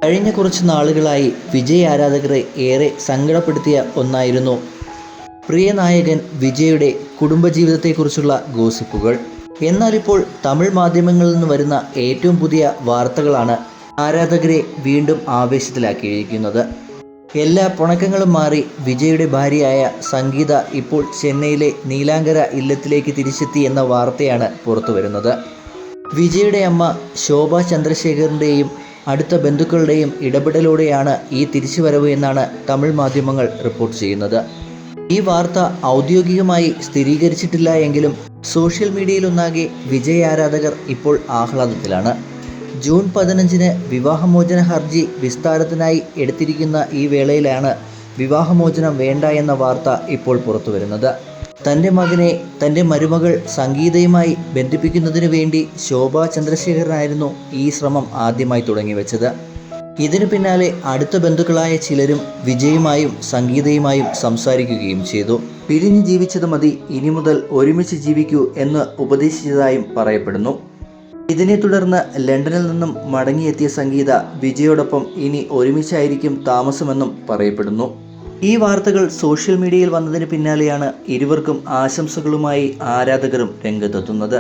കഴിഞ്ഞ കുറച്ച് നാളുകളായി വിജയ് ആരാധകരെ ഏറെ സങ്കടപ്പെടുത്തിയ ഒന്നായിരുന്നു പ്രിയ നായകൻ വിജയുടെ കുടുംബജീവിതത്തെക്കുറിച്ചുള്ള ഗോസിപ്പുകൾ. എന്നാൽ ഇപ്പോൾ തമിഴ് മാധ്യമങ്ങളിൽ നിന്ന് വരുന്ന ഏറ്റവും പുതിയ വാർത്തകളാണ് ആരാധകരെ വീണ്ടും ആവേശത്തിലാക്കിയിരിക്കുന്നത്. എല്ലാ പിണക്കങ്ങളും മാറി വിജയുടെ ഭാര്യയായ സംഗീത ഇപ്പോൾ ചെന്നൈയിലെ നീലാങ്കര ഇല്ലത്തിലേക്ക് തിരിച്ചെത്തി എന്ന വാർത്തയാണ് പുറത്തു വരുന്നത്. വിജയുടെ അമ്മ ശോഭ ചന്ദ്രശേഖറിൻ്റെയും അടുത്ത ബന്ധുക്കളുടെയും ഇടപെടലോടെയാണ് ഈ തിരിച്ചുവരവ് എന്നാണ് തമിഴ് മാധ്യമങ്ങൾ റിപ്പോർട്ട് ചെയ്യുന്നത്. ഈ വാർത്ത ഔദ്യോഗികമായി സ്ഥിരീകരിച്ചിട്ടില്ല എങ്കിലും സോഷ്യൽ മീഡിയയിലൊന്നാകെ വിജയ് ആരാധകർ ഇപ്പോൾ ആഹ്ലാദത്തിലാണ്. ജൂൺ 15 വിവാഹമോചന ഹർജി വിസ്താരത്തിനായി എടുത്തിരിക്കുന്ന ഈ വേളയിലാണ് വിവാഹമോചനം വേണ്ട എന്ന വാർത്ത ഇപ്പോൾ പുറത്തു വരുന്നത്. തൻ്റെ മകനെ തൻ്റെ മരുമകൾ സംഗീതയുമായി ബന്ധിപ്പിക്കുന്നതിനു വേണ്ടി ശോഭ ചന്ദ്രശേഖരനായിരുന്നു ഈ ശ്രമം ആദ്യമായി തുടങ്ങിവെച്ചത്. ഇതിനു പിന്നാലെ അടുത്ത ബന്ധുക്കളായ ചിലരും വിജയുമായും സംഗീതയുമായും സംസാരിക്കുകയും ചെയ്തു. പിരിഞ്ഞു ജീവിച്ചത് മതി, ഇനി മുതൽ ഒരുമിച്ച് ജീവിക്കൂ എന്ന് ഉപദേശിച്ചതായും പറയപ്പെടുന്നു. ഇതിനെ തുടർന്ന് ലണ്ടനിൽ നിന്നും മടങ്ങിയെത്തിയ സംഗീത വിജയോടൊപ്പം ഇനി ഒരുമിച്ചായിരിക്കും താമസമെന്നും പറയപ്പെടുന്നു. ഈ വാർത്തകൾ സോഷ്യൽ മീഡിയയിൽ വന്നതിന് പിന്നാലെയാണ് ഇരുവർക്കും ആശംസകളുമായി ആരാധകരും രംഗത്തെത്തുന്നത്.